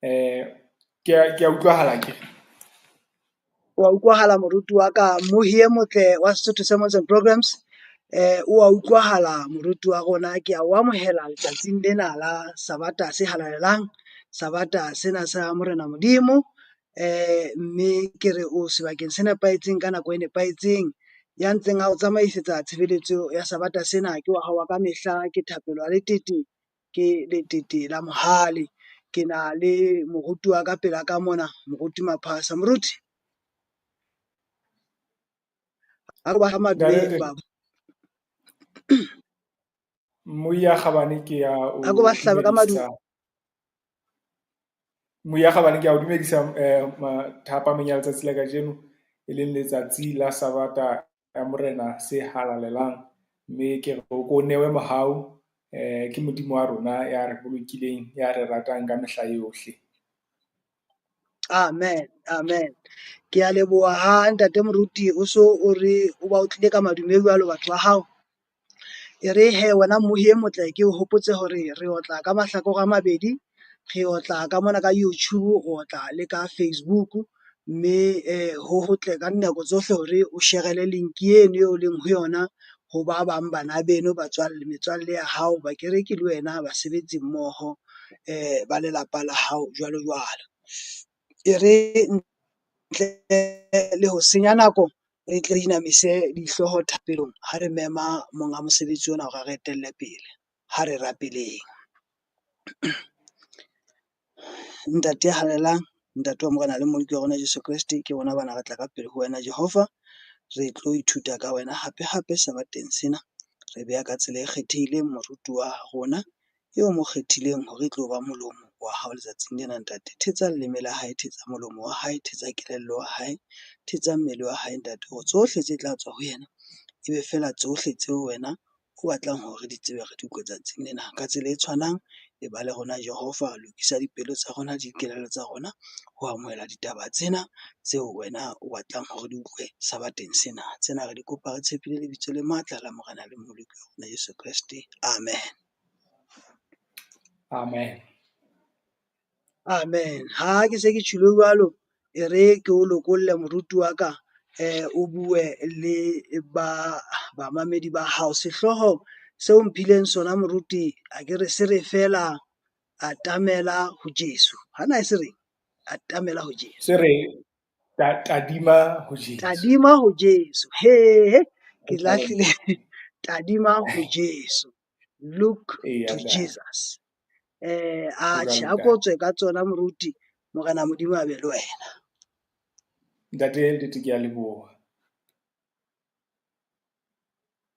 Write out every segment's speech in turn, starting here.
Ke a utlwahala ke Wa utlwahala moruti wa ka, Mohiye Motle wa Sesotho Sermons and Programs. Wa utlwahala moruti wa rona, ke a o amohela letsatsing lena la Sabata se halalelang, Sabata sena sa Morena Modimo. Mme ke re o sebakeng se nepahetseng ka nako e nepahetseng, ya ntseng a o tsamaisetsa tshebeletso ya Sabata sena ke wa hao ka mehla, ke Thapelo a Letete, ke Letete la Mohale. Ke na le moruti wa ka pela ka mona, moruti Maphasa. Moruti a ba ha madume ba Moya Kgabane ke ya a ko ba hlabe ka madu. Moya Kgabane ke a o dumedisa thapameng ya letsatsi la kajeno, e leng letsatsi la Sabata ya Morena se halalelang, mme ke re o ko newe mohau, ke Modimo wa rona ya re bolokileng, ya re ratang ka mehla yohle. Amen, amen. Ke a leboha ha ntate moruti o so o re o ba o tlile ka madume jwalo batho ba hao. E re he wena Mohiye Motle, ke o hopotse hore re otla ka mahlakore a mabedi, re otla ka mona ka YouTube, re otla le ka Facebook, mme ho hotle ka dinako tsohle hore o share-ele link eno eo leng ho yona ho ba bang bana beno, metswalle ya hao, bakereki le wena, basebetsi mmoho, ba lelapa la hao jwalo jwalo. E re ntle le ho senya nako, re tle re inamise dihlooho thapelong ha re mema monga mosebetsi ona hore re etelle pele. Ha re rapeleng. Ntate halelang, ntate wa Morena le Moleki wa rona Jesu Kriste, ke bona bana re tla ka pele ho wena Jehova, re tlo ithuta ka wena hape sabateng sena. Re beha ka tsela e kgethehileng moruti wa rona eo mo kgethileng hore e tlo ba molomo wa hao letsatsing lena ntate. Thetsa leleme la hae, thetsa molomo wa hae, thetsa kelello wa hae, thetsa mmele wa hae ntate, hore tsohle tse tla tswa ho yena ebe fela tsohle tseo wena o batlang hore di tsebe re di utlwe tsatsing lena ka tsela e tshwanang. E ba le rona Jehova, lokisa dipelo tsa rona, dikelello tsa rona, ho amohela ditaba tsena tseo wena o batlang hore di utlwe sabateng sena. Tsena re di kopa re tshepile lebitso le matla la Morena le Moleki wa rona Jesu Kriste. Amen. Amen. Amen. Ha ke se ke tshilo jwalo, e re ke o lokolle moruti wa ka, o bue le bamamedi ba hao. Sehloho seo mphileng sona moruti, a ke re se re fela atamela ho Jesu. Hana e se re atamela ho Jesu. Se re tadima ho Jesu. Tadima ho Jesu. He ke lahlile tadima ho Jesu. Look to Jesus. Atjhe a ko tswe ka tsona moruti, Morena Modimo a be le wena. Ntate ke a leboha.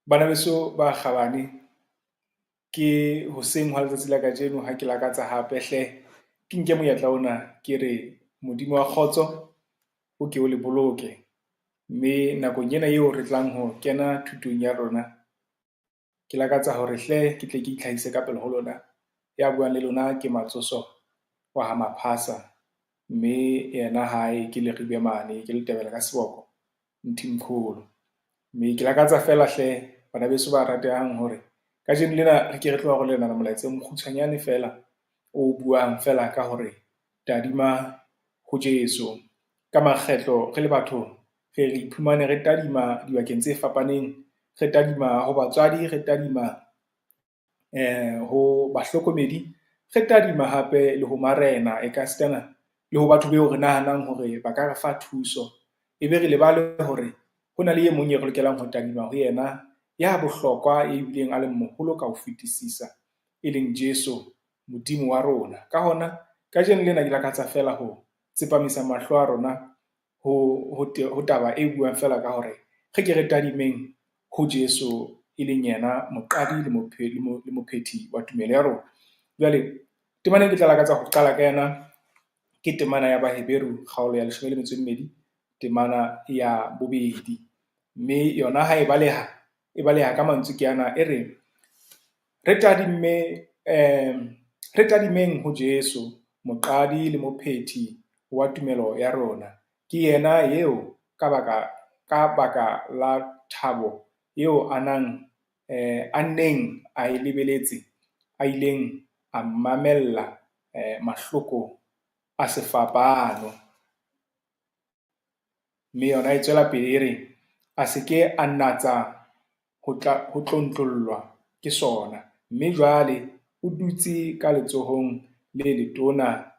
Bana beso ba Kgabane, ke hoseng hwa letsatsi la kajeno ha ke lakatsa hape hle ke nke monyetla ona ke re Modimo wa kgotso o ke o le boloke, mme nakong ena eo re tlang ho kena thutong ya rona, ke lakatsa hore hle ke tle ke itlhahise ka pele ho lona. Ya buang le lona ke Matsoso wa ha Maphasa, mme yena hae ke le ribe mane, ke le tebela ka seboko Mthimkhulu. Mme ke lakatsa fela hle bana beso ba ratehang hore kajeno lena re ke re tloha go lena molaetsa o mokgutshwanyane fela o buang fela ka hore tadima ho Jesu. Ka makgetlo re le batho re iphumane re tadima dibakeng tse fapaneng, re tadima ho batswadi, re tadima ho bahlokomedi, re tadima hape le ho marena e ka sitana le ho batho beo re nahanang hore ba ka re fa thuso. Ebe re lebale hore ho na le e mong e re lokelang ho tadima ho yena, ya bohlokwa e bileng a le moholo ka ho fetisisa, e leng Jesu Modimo wa rona. Ka hona kajeno lena ke lakatsa fela ho tsepamisa mahlo a rona ho taba e buang fela ka hore re ke re tadimeng ho Jesu, e leng yena moqadi le mophethi wa tumelo ya rona. Jwale temana ke tla lakatsa ho qala ka yena ke temana ya Baheberu kgaolo ya 12, temana ya 2, mme yona ha e baleha ka mantswe ke yana e re re tadimeng ho Jesu, moqadi le mophethi wa tumelo ya rona. Ke yena eo ka baka la thabo eo a neng a e lebeletse, a ileng a mamella mahloko a sefapano. Mme yona e tswela pele e re, a se ke a nnatsa ho tlontlollwa ke sona, mme jwale o dutse ka letsohong le letona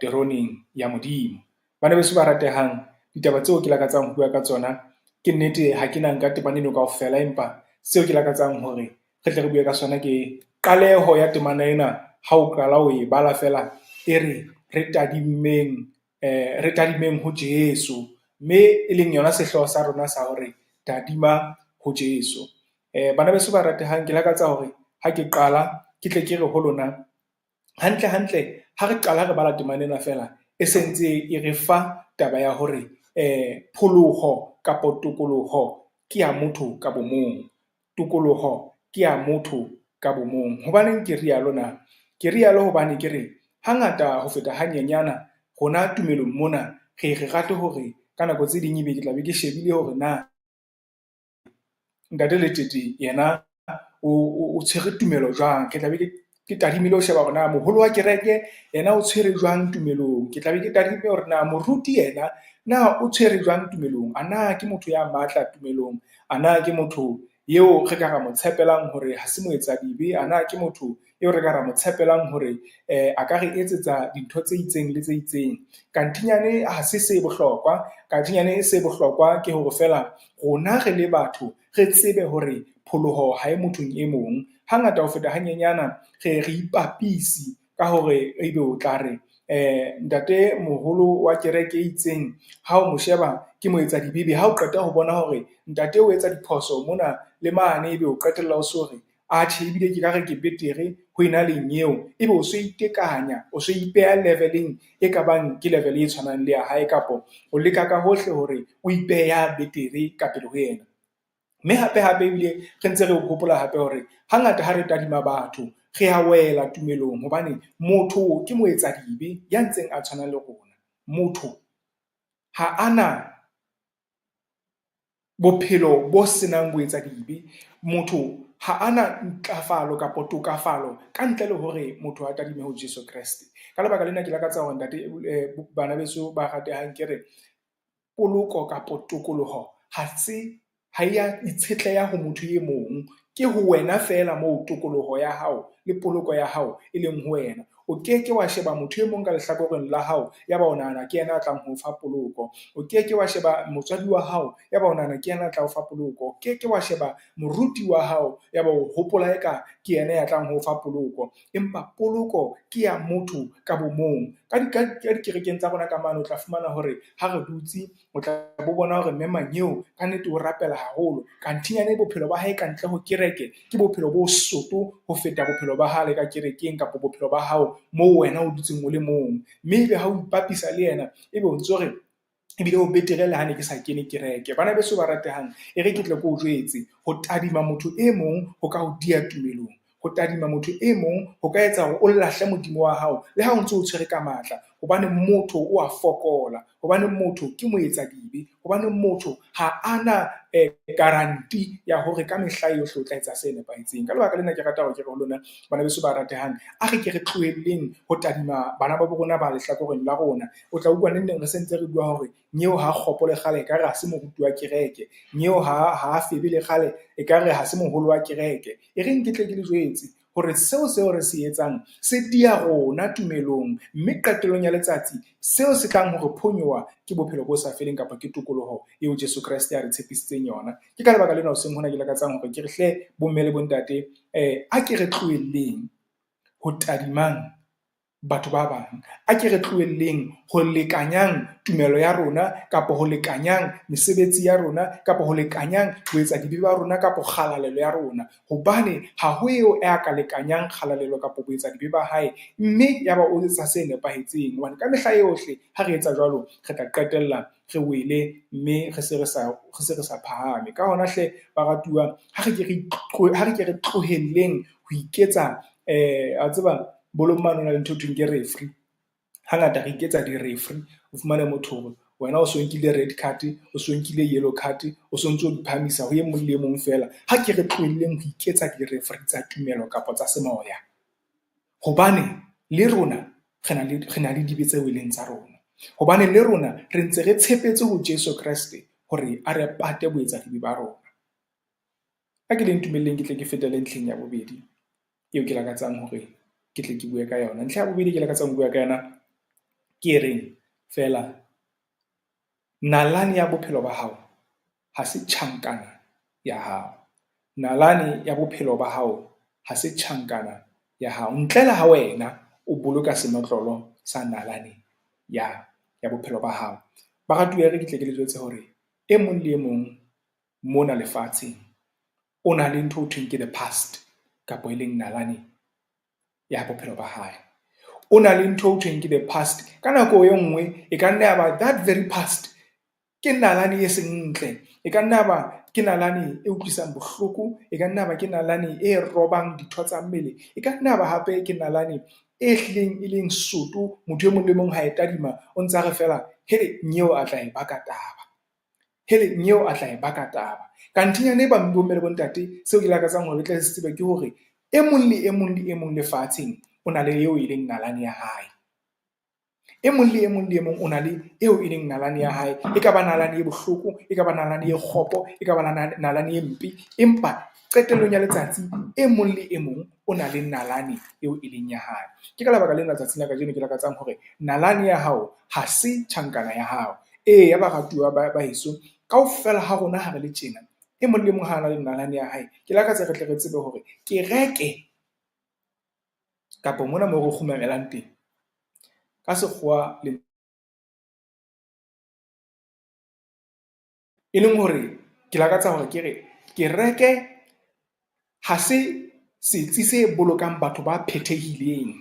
teroneng ya Modimo. Bana beso ba ratehang, ditaba tseo ke lakatsang ho bua ka tsona, ke nnete ha ke na nka temana eno kaofela, empa seo ke lakatsang hore re tle re bue ka sona ke qaleho ya temana ena. Ha o qala o e bala fela, e re re tadimeng ho Jesu, mme e leng yona sehloho sa rona sa hore tadima ho Jesu. Bana beso ba ratehang, ke lakatsa hore ha ke qala ke tle ke re ho lona, hantle ha re qala re bala temana ena fela, e sentse e re fa taba ya hore pholoho kapo tokoloho ke ya motho ka bomong. Tokoloho ke ya motho ka bomong. Hobaneng ke rialo na? Ke rialo hobane ke re hangata ho feta hanyenyana rona tumelong mona re rate hore ka nako tse ding ebe ke tla be ke shebile hore na Ntate Letete yena o tshwere tumelo jwang. Ke tla be ke tadimile ho sheba hore na moholo wa kereke yena o tshwere jwang tumelong. Ke tla be ke tadime hore na moruti yena na o tshwere jwang tumelong. A na ke motho ya matla tumelong? A na ke motho eo re ka ra mo tshepelang hore ha se moetsa dibe? A na ke motho eo re ka ra mo tshepelang hore a ka re etsetsa dintho tse itseng le tse itseng? Kantinyane ha se se bohlokwa. Kantinyane se bohlokwa ke hore fela rona re le batho re tsebe hore pholoho ha e mothong e mong. Hangata ho feta hanyenyana re ipapisi ka hore ebe o tla re ntate moholo wa kereke e itseng, ha o mo sheba ke moetsa dibibi, ha o qeta ho bona hore ntate o etsa diphoso mona le mane, ebe o qetella o so re atjhe, ebile ke ka re ke betere ho ena leng eo, ebe o so itekanya, o so ipeha leveleng e kabang ke level e tshwanang le ya hae, kapo o leka ka hohle hore o ipehe ya betere ka pele ho yena. Mme hape ebile re ntse re hopola hape hore hangata ha re tadima batho re a wela tumelong, hobane motho ke moetsa dibe ya ntseng a tshwana le rona. Motho ha ana bophelo bo senang boetsa dibe. Motho ha ana ntlafalo kapo tokafalo ka ntle le hore motho a tadime ho Jesu Kreste. Ka lebaka lena ke lakatsa hore ntate bana beso ba ratehang, ke re poloko kapo tokoloho ha ya itshetleha ho motho e mong, ke ho wena fela moo tokoloho ya hao le poloko ya hao e leng ho wena. O keke wa sheba motho e mong ka lehlakoreng la hao yaba o nahana ke yena a tlang ho fa poloko. O keke wa sheba motswadi wa hao yaba o nahana ke yena a tla o fa poloko. O keke wa sheba moruti wa hao yaba o hopola eka ke yena ya tlang ho fa poloko. Empa poloko ke ya motho ka bomong. Ka dikerekeng tsa rona ka mane o tla fumana hore ha re dutse o tla bona hore mme Manyeo ka nnete o rapela haholo, kantinyane bophelo ba hae ka ntle ho kereke ke bophelo bo soto ho feta bophelo ba hale ka kerekeng, kapo bophelo ba hao moo wena o dutseng o le mong. Mme ebe ha o ipapisa le yena, ebe o ntso re ebile o betere le ha ne ke sa kene kereke. Bana beso ba ratehang, e re ke tle ko o jwetse, ho tadima motho e mong ho ka o diya tumelong. Ho tadima motho e mong ho ka etsa hore o lahle Modimo wa hao le ha o ntso o tshwere ka matla, hobane motho o a fokola, hobane motho ke moetsa dibe, hobane motho ha ana guarantee ya hore ka mehla yohle o tla etsa se nepahetseng. Ka lebaka lena ke rata hore ke re ho lona bana beso ba ratehang, a re ke re tlohelleng ho tadima bana ba bo rona ba lehlakoreng la rona. O tla utlwa neng re sentse re bua hore Nyeo ha kgopo le kgale ekare ha se moruti wa kereke, Nyeo ha febe le kgale ekare ha se moholo wa kereke. E reng ke tle ke le jwetse hore seo re se etsang se dia rona tumelong, mme qetellong ya letsatsi seo se tlang hore phonyowa ke bophelo bo sa feleng kapa ke tokoloho eo Jesu Kriste a re tshepisitseng yona. Ke ka lebaka lena hoseng hona ke lakatsang hore ke re hle bomme le bontate, a ke re tlohelleng ho tadimang batho ba bang, a ke re tlohelleng ho lekanyang tumelo ya rona, kapo ho lekanyang mesebetsi ya rona, kapo ho lekanyang boetsa dibe ba rona, kapo kgalalelo ya rona. Hobane ha ho eo a ka lekanyang kgalalelo kapo boetsa dibe ba hae, mme yaba o etsa se nepahetseng. Hobane ka mehla yohle ha re etsa jwalo, re tla qetella re wele, mme re se re sa phahame. Ka hona hle baratuwa, ha re ke re tlohelleng ho iketsa a tseba bolong mane na le ntho thweng ke referee. Hangata re iketsa di-referee, o fumane motho hore wena o so nkile red card, o so nkile yellow card, o so ntso di phamisa ho e mong le mong fela. Ha ke re tlohelleng ho iketsa di-referee tsa tumelo kapa tsa semoya, hobane le rona re na le dibe tse weleng tsa rona, hobane le rona re ntse re tshepetse ho Jesu Kreste hore a re pate boetsadibe ba rona. Ha ke le ntumelleng ke tle ke fetele ntlheng ya bobedi eo ke lakatsang hore ke tle ke bue ka yona. Ntlha ya bobedi ke lakatsang ho bua ka yona ke reng fela, nalane ya bophelo ba hao ha se tjhankana ya hao. Nalane ya bophelo ba hao ha se tjhankana ya hao, ntle le ha wena o boloka senotlolo sa nalane ya bophelo ba hao. Baratuwa re ke tle ke le jwetse hore e mong le e mong mona lefatsheng o na le ntho ho thweng ke the past, kapo e leng nalane ya bophelo ba hae. O na le ntho ho thweng ke the past, ka nako e nngwe e ka nna ya ba that very past ke nalane e seng ntle, e ka nna ba ke nalane e utlwisang bohloko, e ka nna ba ke nalane e robang ditho tsa mmele, e ka nna ba hape ke nalane e hlileng e leng soto, motho e mong le mong ha e tadima o ntsa re fela hele nyeo a tla e baka taba, hele nyeo a tla e baka taba. Kantinyane ba bomme le bontate, seo ke lakatsang hore le tle se tsebe ke hore e mong le e mong le e mong lefatsheng o na le eo e leng nalane ya hae. E mong le e mong le e mong o na le eo e leng nalane ya hae, e ka ba nalane e bohloko, e ka ba nalane e kgopo, e ka ba nalane e mpe, empa qetellong ya letsatsi e mong le e mong o na le nalane eo e leng ya hae. Ke ka lebaka lena tsatsing la kajeno ke lakatsang hore nalane ya hao ha se tjhankana ya hao. Ya baratuwa ba heso, kaofela ha rona ha re le tjena, e mong le mong ha na le nalane ya hae, ke lakatsa re tle re tsebe hore kereke kapo mona moo re kgumamelang teng ka sekgowa e leng hore ke lakatsa hore ke re kereke ha se setsi se bolokang batho ba phethehileng,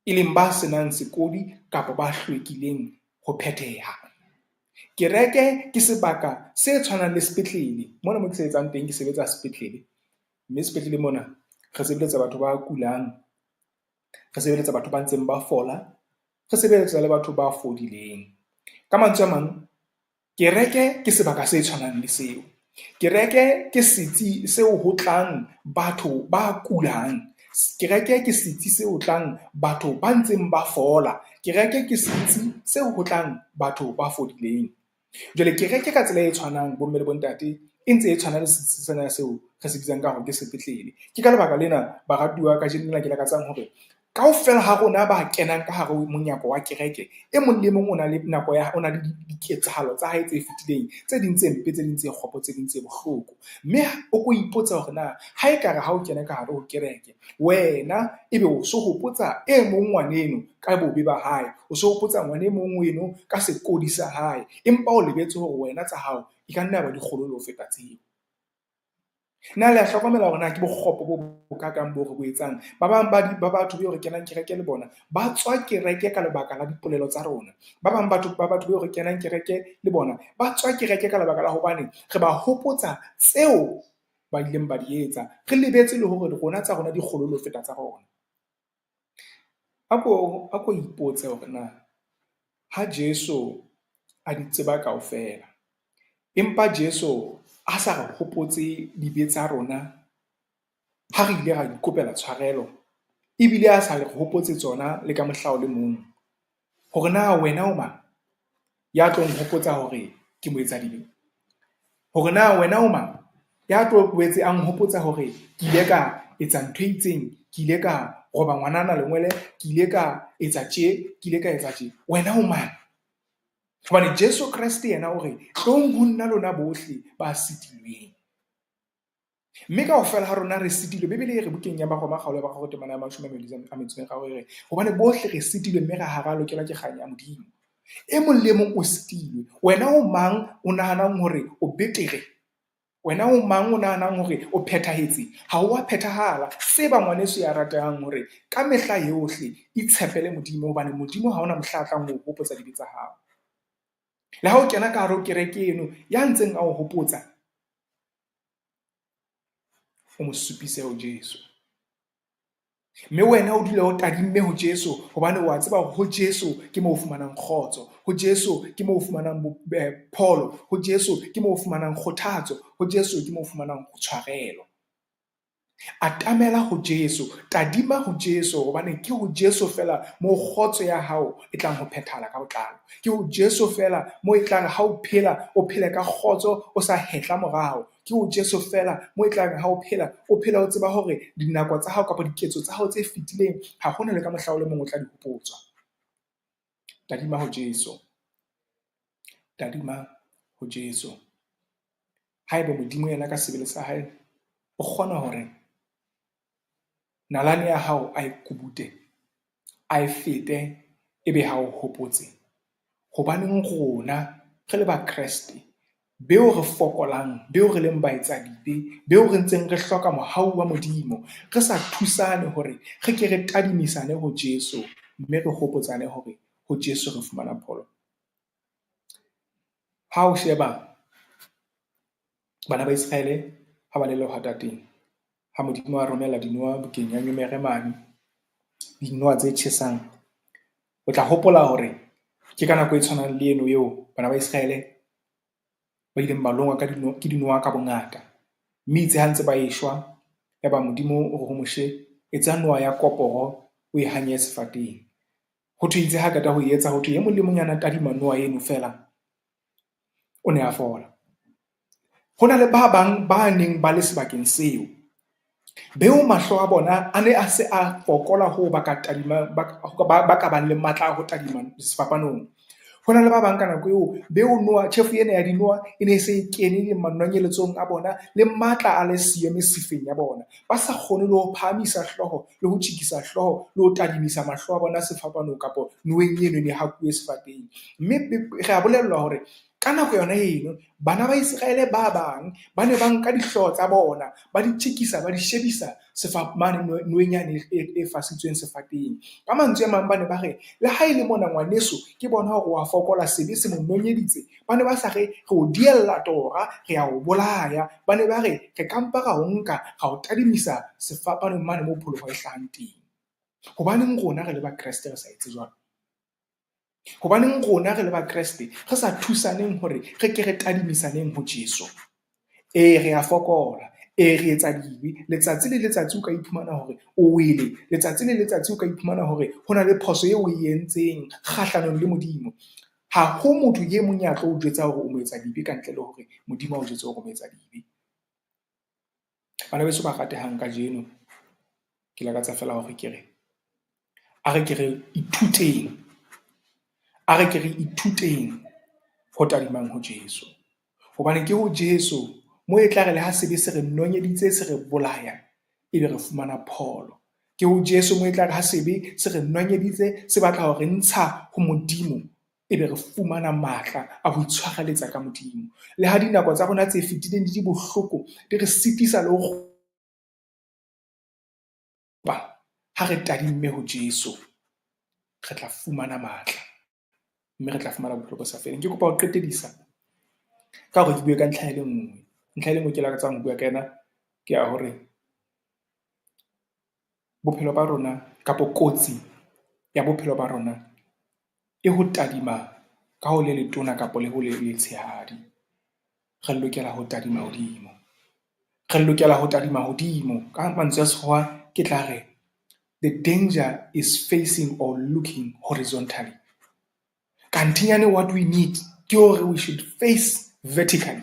e leng ba senang sekodi kapa ba hlwekileng ho phetheha. Kereke ke sebaka se tshwanang le sepetlele. Mona mo ke sebetsang teng ke sebetsa sepetlele, mme sepetlele mona re sebeletsa batho ba kulang, re sebeletsa batho ba ntseng ba fola, re sebeletsa le batho ba fodileng. Ka mantswe a mang, kereke ke sebaka se tshwanang le seo. Kereke ke setsi seo ho tlang batho ba kulang, kereke ke setsi seo tlang batho ba ntseng ba fola, kereke ke setsi seo ho tlang batho ba fodileng. Jwale kereke ka tsela e tshwanang, bomme le bontate, e ntse e tshwana le setsi sena seo re se bitsang ka hore ke sepetlele. Ke ka lebaka lena baratuwa ka jeno lena ke lakatsang hore kaofela ha rona ba kenang ka hare monyako wa kereke, e mong le mong o na le nako ya o na le diketsahalo tsa hae tse fetileng, tse ding tse mpe, tse ding tse kgopo, tse ding tse bohloko. Mme o ko ipotsa hore na ha ekare ha o kena ka hare ho kereke, wena ebe o so hopotsa e mong ngwaneno ka bobe ba hae, o so hopotsa ngwane mong eno ka sekodi sa hae, empa o lebetse hore wena tsa hao e ka nna ba dikgolo le ho feta tseo. Na le a hlokomela hore na ke bokgopo bo bokakang bo re bo etsang? Ba bang ba batho beo re kenang kereke le bona ba tswa kereke ka lebaka la dipolelo tsa rona. Ba bang ba batho beo re kenang kereke le bona ba tswa kereke ka lebaka la hobane re ba hopotsa tseo ba ileng ba di etsa, re lebetse le hore rona tsa rona di kgolo le ho feta tsa rona. Ako ipotse hore na ha Jesu a di tseba kaofela, empa Jesu a sa re hopotse dibe tsa rona ha re ile ra ikopela tshwarelo, ebile a sa re hopotse tsona le ka mohla o le mong, hore na wena o mang ya tlo nhopotsa hore ke moetsadibe? Hore na wena o mang ya tlo boetse a nhopotsa hore ke ile ka etsa ntho e itseng, ke ile ka roba ngwanana lengwele, ke ile ka etsa tje, ke ile ka etsa tje? Wena o mang? Hobane Jesu Kreste yena o re tlong ho nna lona bohle ba sitilweng. Mme kaofela ha rona re sitilwe, Bebele e re bukeng ya Maroma kgaolo ya bakgolo temana ya 23 hobane bohle re sitilwe mme ra hara lokelwa ke kganya ya Modimo. E mong le mong o sitilwe. Wena o mang o nahanang hore o betere? Wena o mang o nahanang hore o phethahetse? Ha o a phethahala. Se ba ngwaneso ya ratang hore ka mehla yohle itshepele Modimo, hobane Modimo ha ona mohla a tlang ho hopotsa dibe tsa hao. Le ha o kena ka hare ho kereke eno ya ntseng a o hopotsa, o mo supise ho Jesu. Mme wena o dule o tadimme ho Jesu, hobane wa tseba hore ho Jesu ke moo o fumanang kgotso, ho Jesu ke moo o fumanang pholo, ho Jesu ke moo o fumanang kgothatso, ho Jesu ke moo o fumanang tshwarelo. Atamela ho Jesu, tadima ho Jesu, hobane ke ho Jesu fela moo kgotso ya hao e tlang ho phethahala ka botlalo. Ke ho Jesu fela moo e tlang ha o phela ka kgotso o sa hetla morao. Ke ho Jesu fela moo e tlang ha o phela o tseba hore dinako tsa hao kapa diketso tsa hao tse fetileng ha hona le ka mohla o le mong o tla di hopotswa. Tadima ho Jesu. Tadima ho Jesu. Haeba Modimo yena ka sebele sa hae o kgona hore nalane ya hao a ikubute, a fete, ebe ha o hopotse. Hobaneng rona re le ba Kreste, beo re fokolang, beo re leng baetsadibe, beo re ntseng re hloka mohau wa Modimo, re sa thusane hore re ke re tadimisane ho Jesu, mme re hopotsane hore ho Jesu re fumana pholo. Ha o sheba bana ba Israele ha ba le lehatateng, ha Modimo a romela dinoa bukeng ya nyumere mane, dinoa tse tjhesang, o tla hopola hore ke ka nako e tshwanang le eno eo bana ba Israele ba ileng ba longwa ke dinoa ka bongata, mme itse ha ntse ba eshwa, yaba Modimo o re ho Moshe, etsa noa ya koporo o e hanye sefateng. Ho thwe itse ha qeta ho etsa, ho thwe e mong le mong ya nang tadima noa eno fela o ne a fola. Ho na le ba bang ba neng ba le sebakeng seo, beo mahlo a bona a ne a se a fokola ho ba ka bang le matla a ho tadima sefapanong. Ho na le ba bang ka nako eo beo noa, tjhefu ena ya dinoa e ne se e kene manonyeletsong a bona le matla a le siyo mesifeng ya bona, ba sa kgone le ho phahamisa hlooho le ho tjekisa hlooho le ho tadimisa mahlo a bona sefapanong kapo noeng eno ne hakuwe sefateng. Mme re a bolellwa hore ka nako yona eno bana ba Israele ba bang ba ne ba nka dihlooho tsa bona ba di tjekisa, ba di shebisa noeng yane e fasitsweng sefateng. Ka mantswe a mang ba ne ba re, le ha e le mona ngwaneso ke bona hore wa fokola, sebe se mo nonyeditse, ba ne ba sa re o diella tora, re a o bolaya, ba ne ba re re kampa ra o nka ra o tadimisa sefapanong mane moo pholoho e hlahang teng. Hobaneng rona re le ba Kreste re sa etse jwalo? Hobaneng rona re le ba Kreste re sa thusaneng hore re ke re tadimisaneng ho Jesu? Re a fokola, re etsa dibe, letsatsi le letsatsi o ka iphumana hore o wele, letsatsi le letsatsi o ka iphumana hore ho na le phoso eo o e entseng kgahlanong le Modimo. Ha ho motho ye mong ya tlo o jwetsa hore o mo etsa dibe ka ntle le hore Modimo a o jwetse hore o mo etsa dibe. Bana beso ba ratehang kajeno, ke lakatsa fela hore ke re, a re ke re ithuteng ho tadimang ho Jesu, hobane ke ho Jesu moo e tla re le ha sebe se re nonyeditse, se re bolaya, ebe re fumana pholo. Ke ho Jesu moo e tla re ha sebe se re nonyeditse, se batla ho re ntsha ho Modimo, ebe re fumana matla a ho itshwareletsa ka Modimo. Le ha dinako tsa rona tse fetileng di bohloko, di re sitisa le ho ha re tadimme ho Jesu, re tla fumana matla, mme re tla fumana bophelo bo sa feleng. Ke kopa ho qetedisa ka hore ke bue ka ntlha e le nngwe. Ntlha e le nngwe ke lakatsang ho bua ka yena ke ya hore bophelo ba rona kapo kotsi ya bophelo ba rona e ho tadima ka ho le letona kapo le ho le letshehadi. Re lokela ho tadima hodimo. Re lokela ho tadima hodimo. Ka mantswe a sekgowa ke tla re, the danger is facing or looking horizontally. Kantinyane what we need ke hore we should face vertically.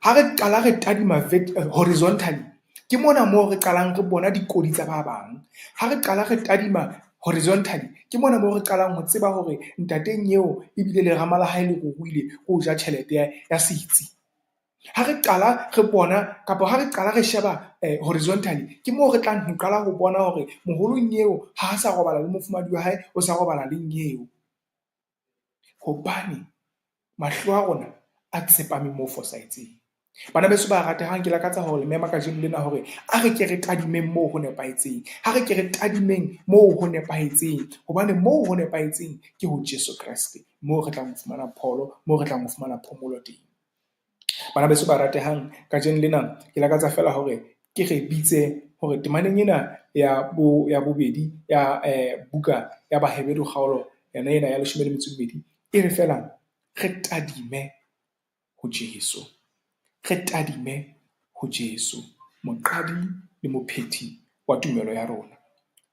Ha re qala re tadima horizontally, ke mona moo re qalang re bona dikodi tsa ba bang. Ha re qala re tadima horizontally, ke mona moo re qalang ho tseba hore ntateng eo ebile le rama la hae le ruile ho ja tjhelete ya setsi. Ha re qala re bona kapo ha re qala re sheba horizontally, ke moo re tlang ho qala ho bona hore moholong eo ha a sa robala le mofumahadi wa hae, o sa robala le eo. Hobane mahlo a rona a tsepame moo fosahetseng. Bana beso ba ratehang, ke lakatsa hore le mema kajeno lena hore a re ke re tadimeng moo ho nepahetseng, ha re ke re tadimeng moo ho nepahetseng, hobane moo ho nepahetseng ke ho Jesu Kreste, moo re tlang ho fumana pholo, moo re tlang ho fumana phomolo teng. Bana beso ba ratehang, kajeno lena ke lakatsa fela hore ke re bitse hore temaneng ena ya bobedi ya buka ya Bahebedi kgaolo ena ya 12 e re fela re tadime ho Jesu. Re tadime ho Jesu. moqadi le mophethi wa tumelo ya rona.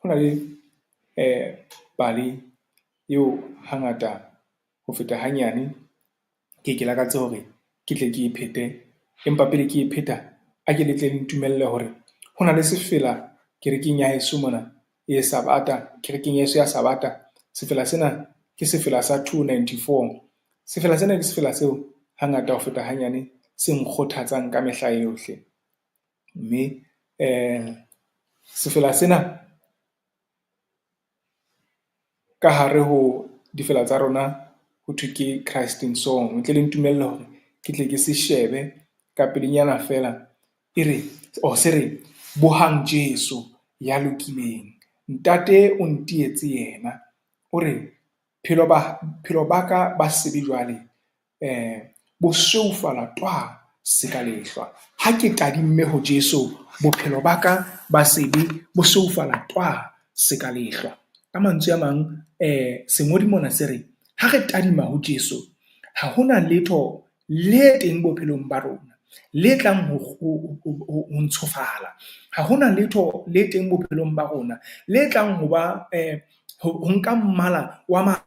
Ho na le pale eo hangata ho feta hanyane ke lakatse hore ke tle ke e phete, empa pele ke e pheta a ke le tle ntumelle hore ho na le sefela kerekeng ya heso mona e Sabata, kerekeng ya heso ya Sabata. Sefela sena ke sefela sa 294. Sefela sena ke sefela seo hangata ho feta hanyane se nkgothatsang ka mehla yohle. Mme sefela sena ka hare ho difela tsa rona ho thwe ke Christ in Song. Ntle le ntumelle hore ke tle ke se shebe ka pelenyana fela, se re bohang Jesu ya lokileng, ntate o ntietse yena. O re phelo ba ka ba sebe jwale bo seufala twa se ka lehlwa. Ha ke tadimme ho Jesu, bophelo ba ka ba sebe bo seufala twa se ka lehlwa. Ka mantswe a mang, sengodi mona se re ha re tadima ho Jesu, ha hona letho le teng bophelong ba rona le tlang ho ntshofala. Ha hona letho le teng bophelong ba rona le tlang ho ba ho nka mmala wa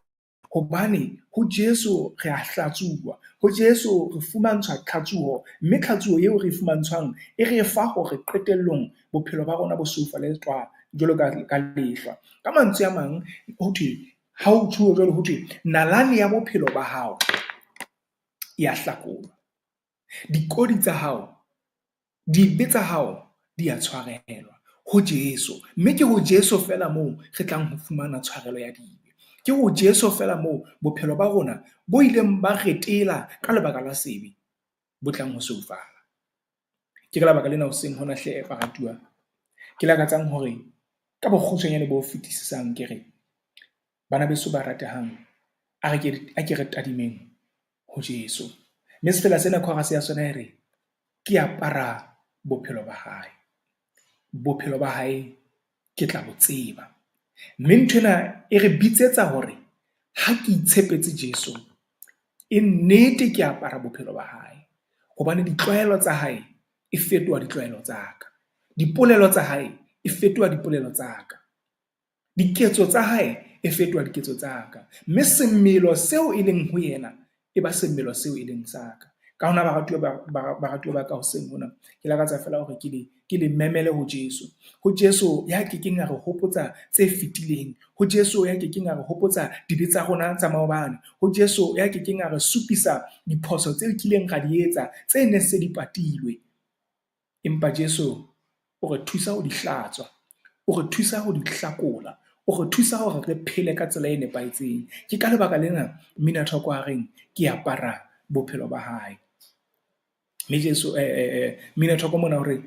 hobane ho Jesu re a hlatsuwa, ho Jesu re fumantshwa tlhatsuho, mme tlhatsuho eo re fumantshwang e re fa hore qetellong bophelo ba rona bo seufale twa jwalo ka lehlwa. Ka mantswe a mang, ho thwe ha o tshuwe jwalo, ho thwe nalane ya bophelo ba hao e a hlakolwa, dikodi tsa hao, dibe tsa hao di a tshwarelwa ho Jesu. Mme ke ho Jesu fela moo re tlang ho fumana tshwarelo ya dibe. Ke ho Jesu fela moo bophelo ba rona bo ileng ba retela ka lebaka la sebe bo tlang ho seufala. Ke ka lebaka lena hoseng hona hle baratuwa, ke lakatsang hore ka bokgutshwanyane bo fetisisang ke re bana beso ba ratehang, a ke re tadimeng ho Jesu. Mme sefela sena chorus ya sona e re ke apara bophelo ba hae, bophelo ba hae ke tla bo tseba. Mme nthwena e re bitsetsa hore ha ke itshepetse Jesu, e nnete ke apara bophelo ba hae, hobane ditlwaelo tsa hae e fetoha ditlwaelo tsa ka, dipolelo tsa hae e fetoha dipolelo tsa ka, diketso tsa hae e fetoha diketso tsa ka, mme semmelo seo e leng ho yena e ba semmelo seo e leng sa ka. Ka hona baratuwa ba ka hoseng hona, ke lakatsa fela hore ke le memele ho Jesu ya kekeng a re hopotsa tse fetileng, ho Jesu ya kekeng a re hopotsa dibe tsa rona tsa maobane, ho Jesu ya kekeng a re supisa diphoso tse kileng ra di etsa tse ne se di patilwe. Empa Jesu o re thusa ho di hlatswa, o re thusa ho di hlakola, o re thusa hore re phele ka tsela e nepahetseng. Ke ka lebaka lena Mminathoko a reng ke apara bophelo ba hae. Mme Jesu Mminathoko mona hore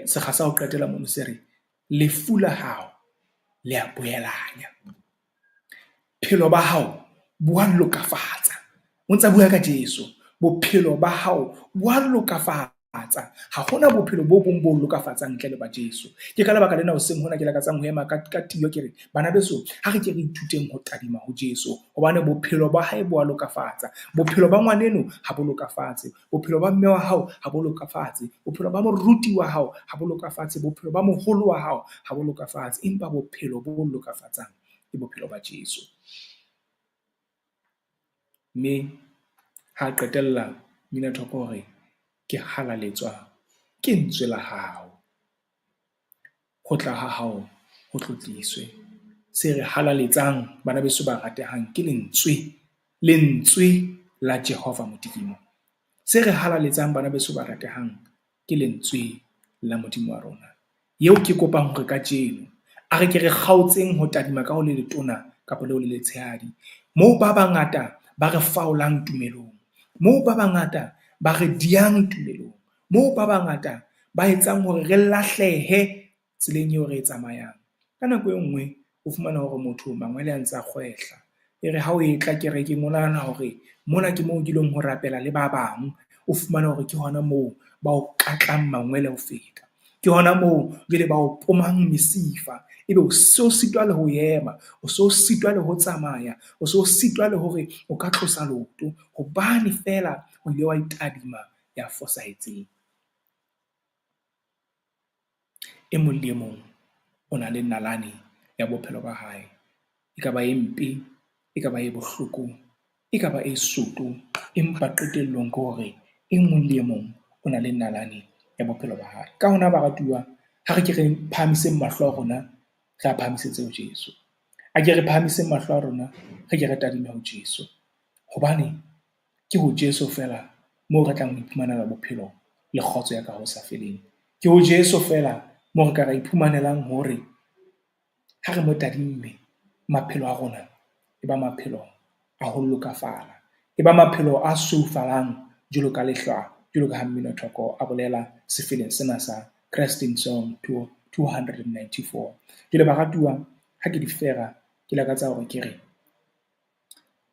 sekga sa ho qetela mono se re lefu la hao le a boelanya, phelo ba hao bo a lokafatsa. O ntsa bua ka Jesu, bophelo ba hao bo a lokafatsa. Ha hona bophelo bo bong bo lokafatsang ntle le ba Jesu. Ke ka lebaka lena hoseng hona ke lakatsang ho ema ka tiyo ke re bana beso, ha re ke re ithuteng ho tadima ho Jesu, hobane bophelo ba hae bo a lokafatsa. Bophelo ba ngwaneno ha bo lokafatse, bophelo ba mme wa hao ha bo lokafatse, bophelo ba moruti wa hao ha bo lokafatse, bophelo ba moholo wa hao ha bo lokafatse, empa bophelo bo lokafatsang ke bophelo ba Jesu. Mme ha qetella Mminathoko hore ke halaletswa ke ntswe la hao, ho tla ha hao ho tlotliswe. Se re halaletsang bana beso ba ratehang ke lentswe la Jehova Modimo. Se re halaletsang bana beso ba ratehang ke lentswe la Modimo wa rona. Yeo ke kopang hore ka jeno a re ke re kgaotseng ho tadima ka ho le letona kapa leo le letshehadi, moo ba bangata ba re faolang tumelong, moo ba bangata ba re diang tumelong, moo ba bangata ba etsang hore re lahlehe tseleng eo re e tsamayang. Ka nako e nngwe o fumana hore motho mangwele a ntse a kgwehla, e re ha o e tla kerekeng o nahana hore mona ke moo kileng ho rapela le ba bang, o fumana hore ke hona moo ba o katlang mangwele ho feta, ke hona moo jwale ba o pomang mesifa, ebe o so sitwa le ho ema, o so sitwa le ho tsamaya, o so sitwa le hore o ka tlosa leoto, hobane fela o ile wa itadima ya fosahetseng. e mong le e mong o na le nalane ya bophelo ba hae, ekaba e mpe, ekaba e bohloko, ekaba e soto, empa qetellong ke hore e mong le e mong o na le nalane ya bophelo ba hae. Ka hona baratuwa, ha re ke re phahamiseng mahlo a rona, re a phahamisetse ho Jesu. A ke re phahamiseng mahlo a rona, re ke re tadime ho Jesu. Hobane ke ho Jesu fela moo re tlang ho iphumanela bophelo le kgotso ya ka ho sa feleng. Ke ho Jesu fela moo re ka ra iphumanelang hore ha re mo tadimme, maphelo a rona e ba maphelo a ho lokafala, e ba maphelo a soufalang jwalo ka lehlwa, jwalo ka ha Mminothoko a bolela sefeleng sena sa Christ in Song 294. Jwale baratuwa, ha ke di fera, ke lakatsa hore ke re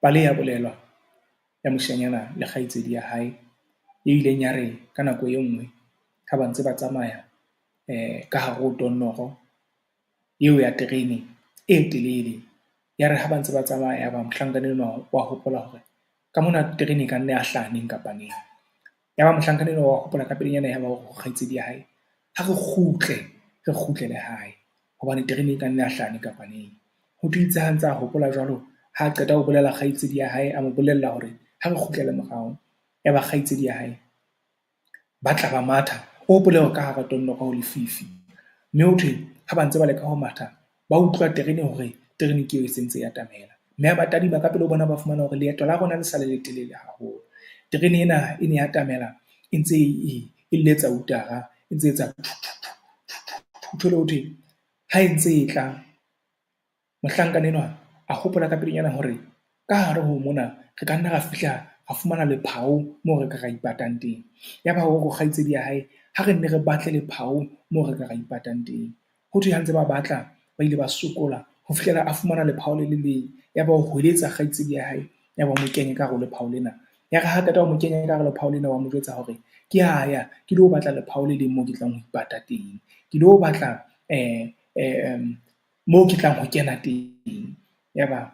pale ya bolelwa ya moshanyana le kgaitsedi ya hae e ileng ya re ka nako e nngwe ha ba ntse ba tsamaya ka hare ho tonnogo eo ya terene e telele, ya re ha ba ntse ba tsamaya ba mohlankana enwa wa hopola hore ka mona terene ka nne a hlaha neng kapa neng. Ya ba mohlankana enwa wa hopola ka pelenyana ya ba hore ho kgaitsedi ya hae, ha re kgutlele hae hobane terene e ka nne a hlaha neng kapa neng. Ho thwe itse ha ntse a hopola jwalo, ha qeta ho bolela kgaitsedi ya hae, a mo bolella hore ha re kgutlele morao, ya ba kgaitsedi ya hae ba tla ba matha, o hopole hore ka hara tonnogo ho lefifi, mme ho thwe ha ba ntse ba leka ho matha, ba utlwa terene hore terene ke eo e sentse ya tamela, mme ha ba tadima ka pele ho bona ba fumana hore leeto la rona le sa le letelele haholo. Terene ena e ne ya tamela e ntse e letsa utara, e ntse etsa ho thwe ha e ntse e tla, mohlankana enwa a hopola ka pelenyana hore ka hare ho mona re ka nna ra fihla ra fumana lephao moo re ka ra ipatang teng. Ya ba ho kgaitsedi ya hae, ha re nne re batle lephao moo re ka ra ipatang teng. Ho thwe ha ntse ba batla, ba ile ba sokola ho fihlela a fumana lephao le le leng, ya ba o hweletsa kgaitsedi ya hae, ya ba mo kenye ka hare ho lephao lena. Ya re ha qeta ho mo kenya ka hare lephao lena, wa mo jwetsa hore ke ya ke lo batla lephao le leng moo ke tlang ho ipata teng, ke lo batla moo ke tlang ho kena teng. Ya ba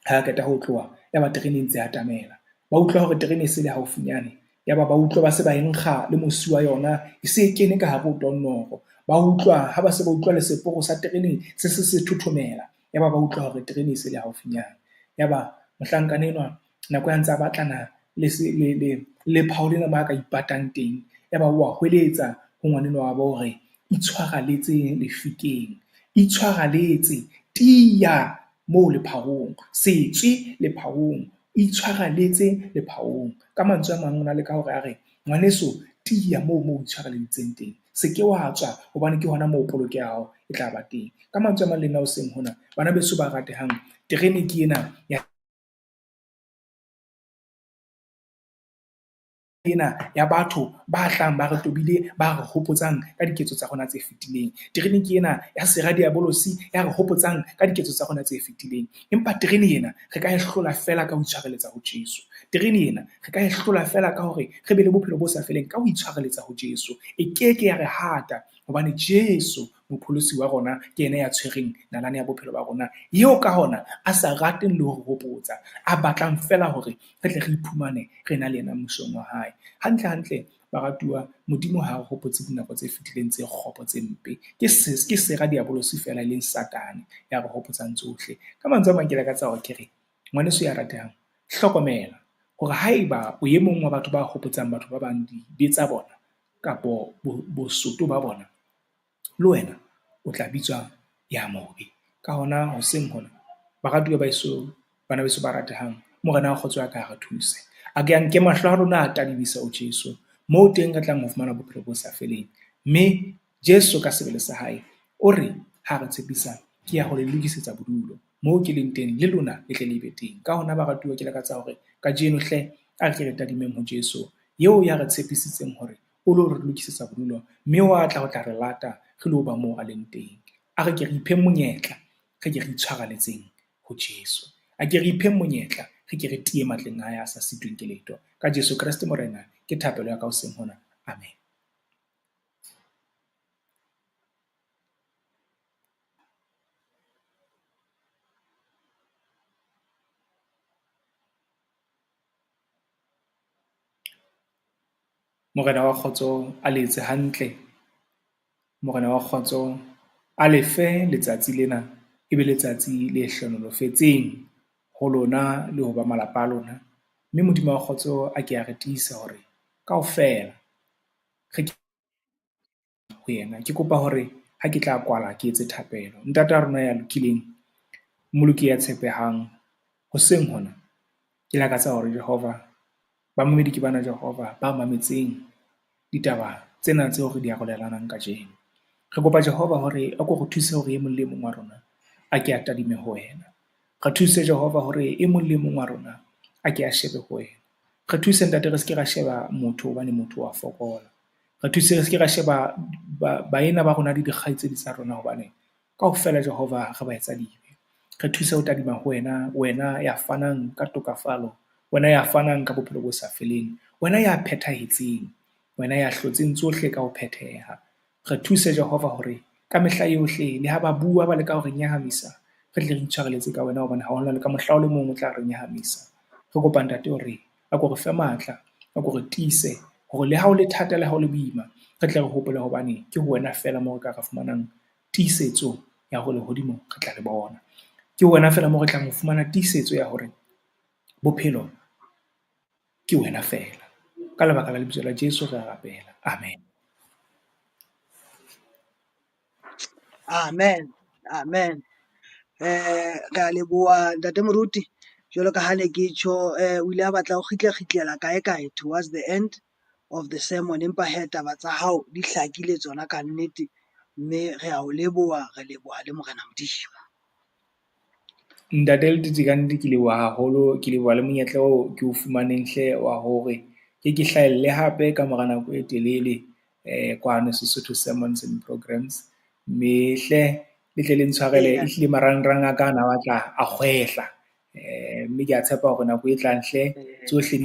ha qeta ho tloha, ya ba terene e ntse ya tamela, ba utlwa hore terene e se le haufinyane, ya ba utlwa ba se ba e nkga le mosi wa yona e se e kene ka hare ho tonnogo. Ba utlwa ha ba se ba utlwa le seporo sa terene se thothomela, ya ba utlwa hore terene e se le haufinyane. Ya ba mohlankana enwa nako ya ntse a batlana le phao lena ba ka ipatang teng, ya ba wa hweletsa ho ngwanenwa wa ba hore itshwaraletse lefikeng, itshwaraletse, tiya moo lephaong, se tswe lephaong, itshwaraletse lephaong. Ka mantswe a mang hona le ka hore a re ngwaneso, tiya moo itshwaraleditseng teng, se ke wa tswa hobane ke hona moo polokeho ya hao e tla ba teng. Ka mantswe a mang le nna hoseng hona, bana beso ba ratehang, terene ke ena ya batho ba tlang ba re tobile, ba re hopotsang ka diketso tsa rona tse fetileng. Terene ke ena ya sera diabolosi ya re hopotsang ka diketso tsa rona tse fetileng. Empa terene ena re ka e hlola fela ka ho itshwareletsa ho Jesu. Terene ena re ka e hlola fela ka hore re be le bophelo bo sa feleng ka ho itshwareletsa ho Jesu. E keke ya re hata hobane Jesu mopholosi wa rona ke ena ya tshwereng nalane ya bophelo ba rona, eo ka hona a sa rateng le ho re hopotsa, a batlang fela hore re tle re iphumane re na le yena mmusong wa hae. Hantle baratuwa, Modimo ha re hopotse dinako tse fetileng tse kgopo tse mpe, ke sera diabolosi fela e leng Satane ya re hopotsang tsohle. Ka mantswe a mang, ke lakatsa hore ke re ngwaneso ya ratehang, hlokomela hore haeba o e mong wa batho ba hopotsang batho ba bang dibe tsa bona kapo bosoto ba bona, le wena o tla bitswa ya mobe. Ka hona hoseng hona, baratuwa bana beso ba ratehang, morena wa kgotso ya ka re thuse, a ke a nke mahlo a rona a tadimisa ho Jesu, moo teng re tlang ho fumana bophelo bo sa feleng. Mme Jesu ka sebele sa hae o re ha re tshepisa ke ya ho le lokisetsa bodulo, moo ke leng teng le lona le tle le be teng. Ka hona baratuwa, ke lakatsa hore kajeno hle a re tadimeng ho Jesu, eo ya re tshepisitseng hore o lo re lokisetsa bodulo, mme wa tla ho tla re lata re lo ba moo a leng teng. A re ke re ipheng monyetla, re ke re itshwaraletseng ho Jesu. A ke re ipheng monyetla, re ke re tiye matleng a hae a sa sitweng ke letho. Ka Jesu Kriste morena, ke thapelo ya ka hoseng hona. Amen. Morena wa kgotso a letse hantle Morena wa Kgotso a le fe letsatsi lena e be letsatsi le hlonolofetseng ho lona le ho ba malapa a lona. Mme Modimo wa Kgotso a ke a re tiisa hore kaofela re ho yena. Ke kopa hore ha ke tla kwala ke etse thapelo. Ntate wa rona ya lokileng, Mmoloki ya tshepehang, hoseng hona ke lakatsa hore Jehova, bamamedi ke bana Jehova ba mametseng ditaba tsena tseo re di arolelanang kajeno. Re kopa Jehova hore a ko re thuse hore e mong le mong wa rona a ke a tadime ho wena. Re thuse Jehova hore e mong le mong wa rona a ke a shebe ho wena. Re thuse ntate, re seke ra sheba motho hobane motho wa fokola. Re thuse re seke ra sheba baena ba rona le dikgaitsedi tsa rona hobane kaofela Jehova re ba etsa dibe. Re thuse ho tadima ho wena, wena ya fanang ka tokafalo, wena ya fanang ka bophelo bo sa feleng, wena ya phethahetseng, wena ya hlotseng tsohle ka ho phetheha. Re thuse Jehova hore ka mehla yohle le ha ba bua ba leka ho re nyahamisa, re tle re itshwareletse ka wena hobane ha hona le ka mohla o le mong o tla re nyahamisa. Re kopa ntate hore a ko re fe matla, a ko re tiise hore le ha o le thata, le ha o le boima, re tle re hopole hobane ke ho wena fela moo re ka re fumanang tiisetso ya hore lehodimo re tla le bona. Ke wena fela moo re tlang ho fumana tiisetso ya hore bophelo ke wena fela. Ka lebaka la lebitso la Jesu re a rapela. Amen. Amen, amen. Re a leboha ntate moruti, jwalo ka ha ne ke tjho o ile a batla ho kgitlela kae towards the end of the sermon, empa hee taba tsa hao di hlakile tsona ka nnete, mme re a o leboha, re leboha le Morena Modimo. Ntate Letiti kannete ke leboha haholo, ke leboha le monyetla oo ke o fumaneng hle wa hore ke hlahelle hape ka mora nako e telele kwano Sesotho Sermons and Programs. Mme hle le tle le ntshwarele, ehlile marangrang a ka na batla a hwehla, mme ke a tshepa hore nako e tlang hle tsohle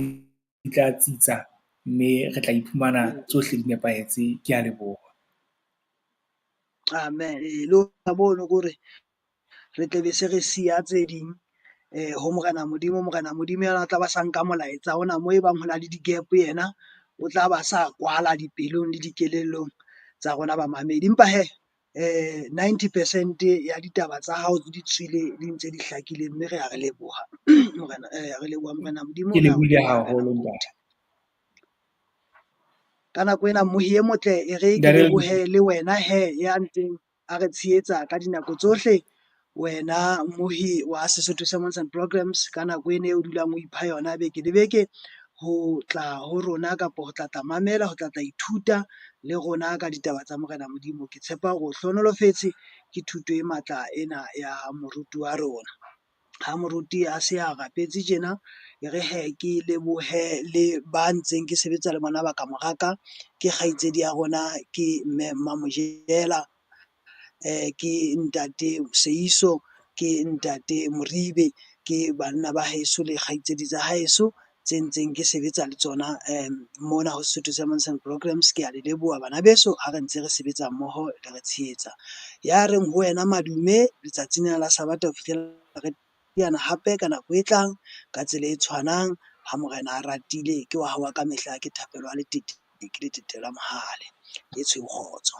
di tla tsitsa, mme re tla iphumana tsohle di nepahetse. Ke a leboha. Amen. Le bono kore re tle be se re siya tse ding ho Morena Modimo yena o tla ba sa nka molaetsa ona moo ebang hona le di-gap, yena o tla ba sa kwala dipelong le dikelellong tsa rona bamamedi. Empa hee 90% ya ditaba tsa hao di tswile di ntse di hlakile, mme re a re leboha re leboha Morena Modimo, Ke re a o lebohile leboha ka haholo nako ntate. ka nako ena mmohi e motle e re ke lebohe le wena hee ya ntseng a re tshehetsa ka dinako tsohle, wena mmohi wa Sesotho Sermons and Programs, ka nako ena o dulang o ipha yona beke le beke ho tla ho rona kapa ho tla mamela, ho tla ithuta le rona ka ditaba tsa Morena Modimo. Ke tshepa hore o hlonolofetse ke thuto e matla ena ya moruti wa rona. Ha moruti a se a rapetse tjena, e re hee ke lebohe le ba ntseng ke sebetsa le bona ba ka moraka, ke kgaitsedi ya rona, ke mme Mamojela, ke ntate Seiso, ke ntate Moribe, ke banna ba heso le kgaitsedi tsa haeso tse ntseng ke sebetsa le tsona mona ho Sesotho Sermons and Programs. Ke a le leboha bana beso, ha re ntse re sebetsa mmoho le re tshehetsa. Ya reng ho wena madume letsatsing la Sabata ho fihlella re yana hape ka nako e tlang ka tsela e tshwanang. Ha Morena a ratile, ke wa hawa ka mehla, ke Thapelo a Letete, ke Letete la Mohale. Ke tshwe kgotso.